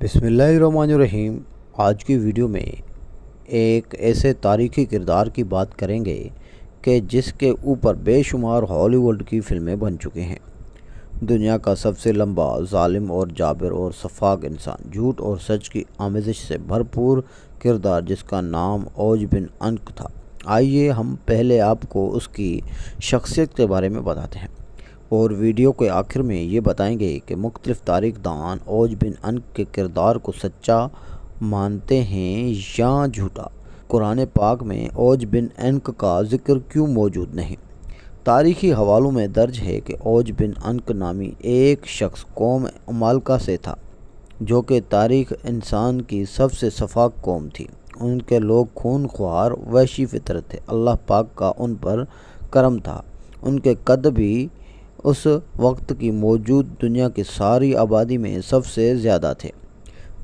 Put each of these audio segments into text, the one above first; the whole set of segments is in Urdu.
بسم اللہ الرحمن الرحیم۔ آج کی ویڈیو میں ایک ایسے تاریخی کردار کی بات کریں گے کہ جس کے اوپر بے شمار ہالی ووڈ کی فلمیں بن چکے ہیں۔ دنیا کا سب سے لمبا، ظالم اور جابر اور شفاق انسان، جھوٹ اور سچ کی آمیزش سے بھرپور کردار جس کا نام اوج بن عنق تھا۔ آئیے ہم پہلے آپ کو اس کی شخصیت کے بارے میں بتاتے ہیں اور ویڈیو کے آخر میں یہ بتائیں گے کہ مختلف تاریخ دان اوج بن عنق کے کردار کو سچا مانتے ہیں یا جھوٹا۔ قرآن پاک میں اوج بن عنق کا ذکر کیوں موجود نہیں؟ تاریخی حوالوں میں درج ہے کہ اوج بن عنق نامی ایک شخص قوم عمالقہ سے تھا، جو کہ تاریخ انسان کی سب سے شفاق قوم تھی۔ ان کے لوگ خون خوار، وحشی فطرت تھے۔ اللہ پاک کا ان پر کرم تھا۔ ان کے قد بھی اس وقت کی موجود دنیا کی ساری آبادی میں سب سے زیادہ تھے۔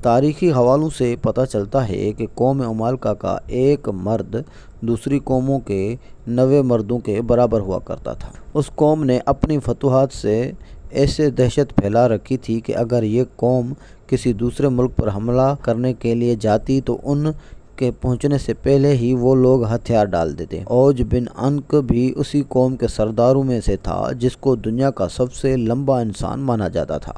تاریخی حوالوں سے پتہ چلتا ہے کہ قوم عمالقہ کا ایک مرد دوسری قوموں کے 90 مردوں کے برابر ہوا کرتا تھا۔ اس قوم نے اپنی فتوحات سے ایسے دہشت پھیلا رکھی تھی کہ اگر یہ قوم کسی دوسرے ملک پر حملہ کرنے کے لیے جاتی تو ان کے پہنچنے سے پہلے ہی وہ لوگ ہتھیار ڈال دیتے۔ اوج بن عنق بھی اسی قوم کے سرداروں میں سے تھا جس کو دنیا کا سب سے لمبا انسان مانا جاتا تھا۔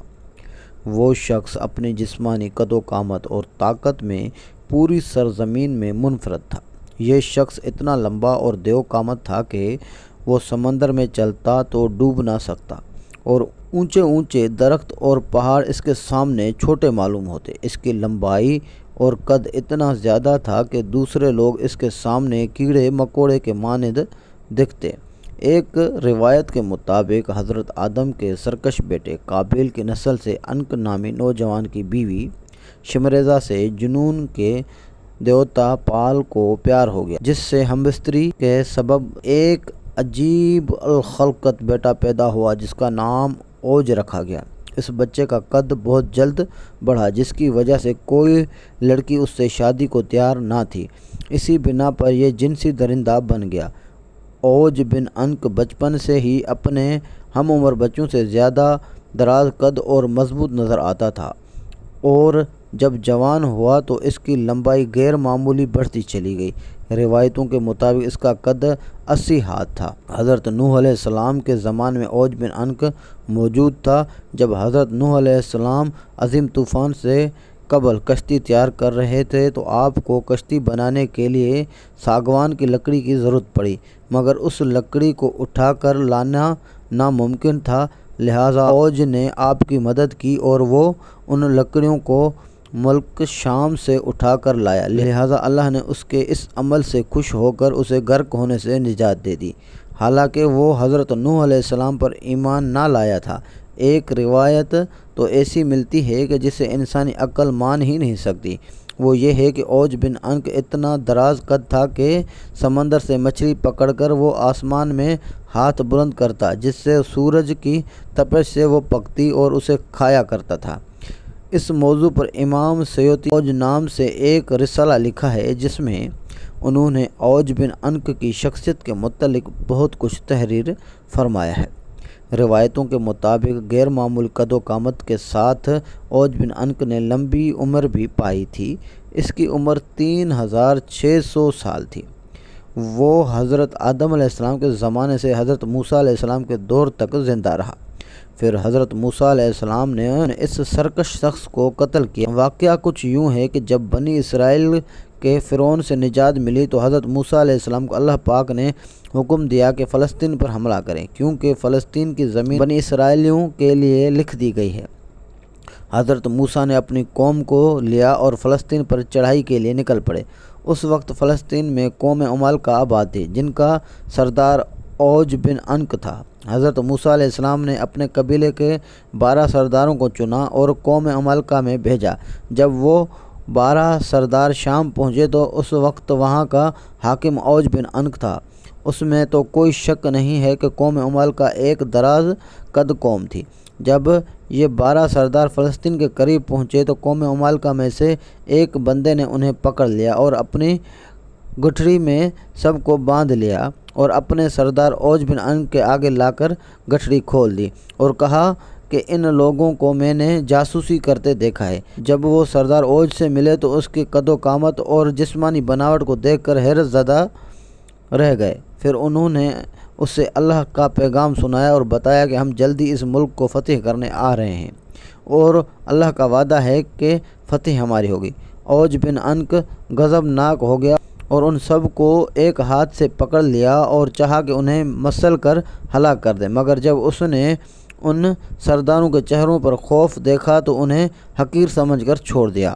وہ شخص اپنی جسمانی قد و قامت اور طاقت میں پوری سرزمین میں منفرد تھا۔ یہ شخص اتنا لمبا اور دیو قامت تھا کہ وہ سمندر میں چلتا تو ڈوب نہ سکتا، اور اونچے اونچے درخت اور پہاڑ اس کے سامنے چھوٹے معلوم ہوتے۔ اس کی لمبائی اور قد اتنا زیادہ تھا کہ دوسرے لوگ اس کے سامنے کیڑے مکوڑے کے مانند دکھتے۔ ایک روایت کے مطابق حضرت آدم کے سرکش بیٹے قابیل کی نسل سے عنق نامی نوجوان کی بیوی شمریزہ سے جنون کے دیوتا پال کو پیار ہو گیا، جس سے ہمبستری کے سبب ایک عجیب الخلقت بیٹا پیدا ہوا جس کا نام اوج رکھا گیا۔ اس بچے کا قد بہت جلد بڑھا، جس کی وجہ سے کوئی لڑکی اس سے شادی کو تیار نہ تھی۔ اسی بنا پر یہ جنسی درندہ بن گیا۔ اوج بن عنق بچپن سے ہی اپنے ہم عمر بچوں سے زیادہ دراز قد اور مضبوط نظر آتا تھا، اور جب جوان ہوا تو اس کی لمبائی غیر معمولی بڑھتی چلی گئی۔ روایتوں کے مطابق اس کا قد 80 ہاتھ تھا۔ حضرت نوح علیہ السلام کے زمانے میں اوج بن عنق موجود تھا۔ جب حضرت نوح علیہ السلام عظیم طوفان سے قبل کشتی تیار کر رہے تھے تو آپ کو کشتی بنانے کے لیے ساگوان کی لکڑی کی ضرورت پڑی، مگر اس لکڑی کو اٹھا کر لانا ناممکن تھا، لہٰذا اوج نے آپ کی مدد کی اور وہ ان لکڑیوں کو ملک شام سے اٹھا کر لایا۔ لہٰذا اللہ نے اس کے اس عمل سے خوش ہو کر اسے غرق ہونے سے نجات دے دی، حالانکہ وہ حضرت نوح علیہ السلام پر ایمان نہ لایا تھا۔ ایک روایت تو ایسی ملتی ہے کہ جسے انسانی عقل مان ہی نہیں سکتی۔ وہ یہ ہے کہ اوج بن عنق اتنا دراز قد تھا کہ سمندر سے مچھلی پکڑ کر وہ آسمان میں ہاتھ بلند کرتا، جس سے سورج کی تپش سے وہ پکتی اور اسے کھایا کرتا تھا۔ اس موضوع پر امام سیوطی اوج نام سے ایک رسالہ لکھا ہے، جس میں انہوں نے اوج بن عنق کی شخصیت کے متعلق بہت کچھ تحریر فرمایا ہے۔ روایتوں کے مطابق غیر معمولی قد و قامت کے ساتھ اوج بن عنق نے لمبی عمر بھی پائی تھی۔ اس کی عمر 3600 سال تھی۔ وہ حضرت آدم علیہ السلام کے زمانے سے حضرت موسیٰ علیہ السلام کے دور تک زندہ رہا۔ پھر حضرت موسیٰ علیہ السلام نے اس سرکش شخص کو قتل کیا۔ واقعہ کچھ یوں ہے کہ جب بنی اسرائیل کے فرعون سے نجات ملی تو حضرت موسیٰ علیہ السلام کو اللہ پاک نے حکم دیا کہ فلسطین پر حملہ کریں، کیونکہ فلسطین کی زمین بنی اسرائیلیوں کے لیے لکھ دی گئی ہے۔ حضرت موسیٰ نے اپنی قوم کو لیا اور فلسطین پر چڑھائی کے لیے نکل پڑے۔ اس وقت فلسطین میں قوم عمالقہ آباد تھی، جن کا سردار اوج بن عنق تھا۔ حضرت موسیٰ علیہ السلام نے اپنے قبیلے کے 12 سرداروں کو چنا اور قوم عمالقہ میں بھیجا۔ جب وہ 12 سردار شام پہنچے تو اس وقت وہاں کا حاکم اوج بن عنق تھا۔ اس میں تو کوئی شک نہیں ہے کہ قوم عمالقہ ایک دراز قد قوم تھی۔ جب یہ 12 سردار فلسطین کے قریب پہنچے تو قوم عمالقہ میں سے ایک بندے نے انہیں پکڑ لیا اور اپنی گٹھڑی میں سب کو باندھ لیا اور اپنے سردار اوج بن عنق کے آگے لا کر گٹھڑی کھول دی اور کہا کہ ان لوگوں کو میں نے جاسوسی کرتے دیکھا ہے۔ جب وہ سردار اوج سے ملے تو اس کی قد و قامت اور جسمانی بناوٹ کو دیکھ کر حیرت زدہ رہ گئے۔ پھر انہوں نے اسے اللہ کا پیغام سنایا اور بتایا کہ ہم جلدی اس ملک کو فتح کرنے آ رہے ہیں اور اللہ کا وعدہ ہے کہ فتح ہماری ہوگی۔ اوج بن انق غضبناک ہو گیا اور ان سب کو ایک ہاتھ سے پکڑ لیا اور چاہا کہ انہیں مسل کر ہلاک کر دے، مگر جب اس نے ان سرداروں کے چہروں پر خوف دیکھا تو انہیں حقیر سمجھ کر چھوڑ دیا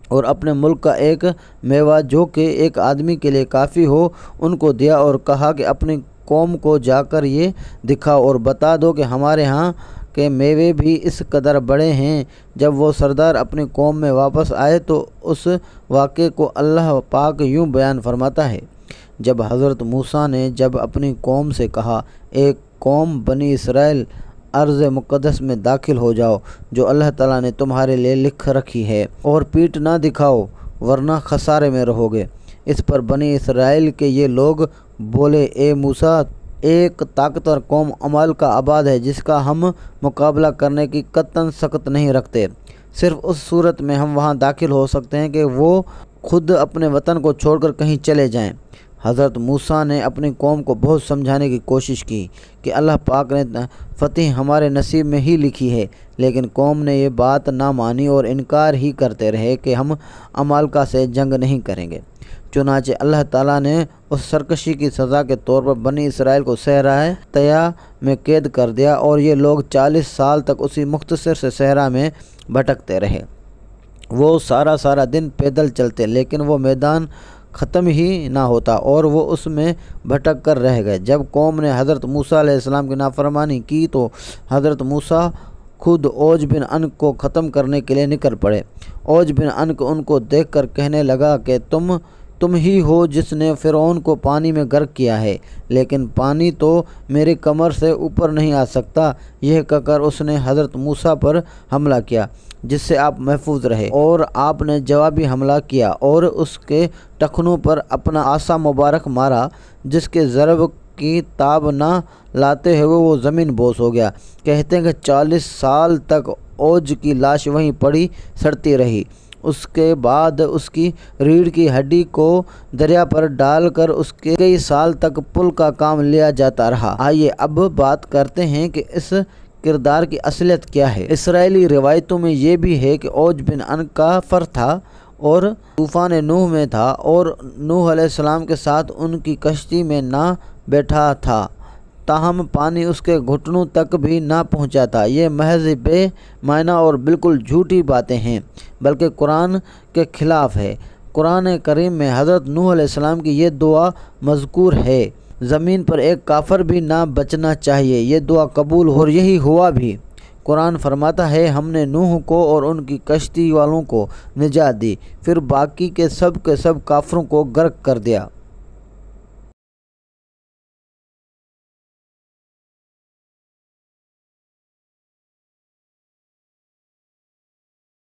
اور اپنے ملک کا ایک میوہ جو کہ ایک آدمی کے لیے کافی ہو ان کو دیا اور کہا کہ اپنی قوم کو جا کر یہ دکھاؤ اور بتا دو کہ ہمارے ہاں کے میوے بھی اس قدر بڑے ہیں۔ جب وہ سردار اپنی قوم میں واپس آئے تو اس واقعے کو اللہ پاک یوں بیان فرماتا ہے، جب حضرت موسیٰ نے جب اپنی قوم سے کہا، ایک قوم بنی اسرائیل ارض مقدس میں داخل ہو جاؤ جو اللہ تعالیٰ نے تمہارے لیے لکھ رکھی ہے اور پیٹھ نہ دکھاؤ ورنہ خسارے میں رہو گے۔ اس پر بنی اسرائیل کے یہ لوگ بولے، اے موسیٰ، ایک طاقتور قوم عمال کا آباد ہے جس کا ہم مقابلہ کرنے کی قطعاً سخت نہیں رکھتے، صرف اس صورت میں ہم وہاں داخل ہو سکتے ہیں کہ وہ خود اپنے وطن کو چھوڑ کر کہیں چلے جائیں۔ حضرت موسیٰ نے اپنی قوم کو بہت سمجھانے کی کوشش کی کہ اللہ پاک نے فتح ہمارے نصیب میں ہی لکھی ہے، لیکن قوم نے یہ بات نہ مانی اور انکار ہی کرتے رہے کہ ہم عمالقہ سے جنگ نہیں کریں گے۔ چنانچہ اللہ تعالیٰ نے اس سرکشی کی سزا کے طور پر بنی اسرائیل کو صحرائے طیٰ میں قید کر دیا اور یہ لوگ 40 سال تک اسی مختصر سے صحرا میں بھٹکتے رہے۔ وہ سارا دن پیدل چلتے لیکن وہ میدان ختم ہی نہ ہوتا اور وہ اس میں بھٹک کر رہ گئے۔ جب قوم نے حضرت موسیٰ علیہ السلام کی نافرمانی کی تو حضرت موسیٰ خود اوج بن انق کو ختم کرنے کے لیے نکل پڑے۔ اوج بن انق ان کو دیکھ کر کہنے لگا کہ تم ہی ہو جس نے فرعون کو پانی میں غرق کیا ہے، لیکن پانی تو میری کمر سے اوپر نہیں آ سکتا۔ یہ کہہ کر اس نے حضرت موسیٰ پر حملہ کیا جس سے آپ محفوظ رہے اور آپ نے جوابی حملہ کیا اور اس کے ٹخنوں پر اپنا عصا مبارک مارا، جس کے ضرب کی تاب نہ لاتے ہوئے وہ زمین بوس ہو گیا۔ کہتے ہیں کہ 40 سال تک اوج کی لاش وہیں پڑی سڑتی رہی۔ اس کے بعد اس کی ریڑھ کی ہڈی کو دریا پر ڈال کر اس کے کئی سال تک پل کا کام لیا جاتا رہا۔ آئیے اب بات کرتے ہیں کہ اس کردار کی اصلیت کیا ہے۔ اسرائیلی روایتوں میں یہ بھی ہے کہ اوج بن انق کافر تھا اور طوفان نوح میں تھا اور نوح علیہ السلام کے ساتھ ان کی کشتی میں نہ بیٹھا تھا، تاہم پانی اس کے گھٹنوں تک بھی نہ پہنچا تھا۔ یہ محض بے معنی اور بالکل جھوٹی باتیں ہیں، بلکہ قرآن کے خلاف ہے۔ قرآن کریم میں حضرت نوح علیہ السلام کی یہ دعا مذکور ہے، زمین پر ایک کافر بھی نہ بچنا چاہیے۔ یہ دعا قبول اور یہی ہوا بھی۔ قرآن فرماتا ہے، ہم نے نوح کو اور ان کی کشتی والوں کو نجات دی، پھر باقی کے سب کافروں کو غرق کر دیا۔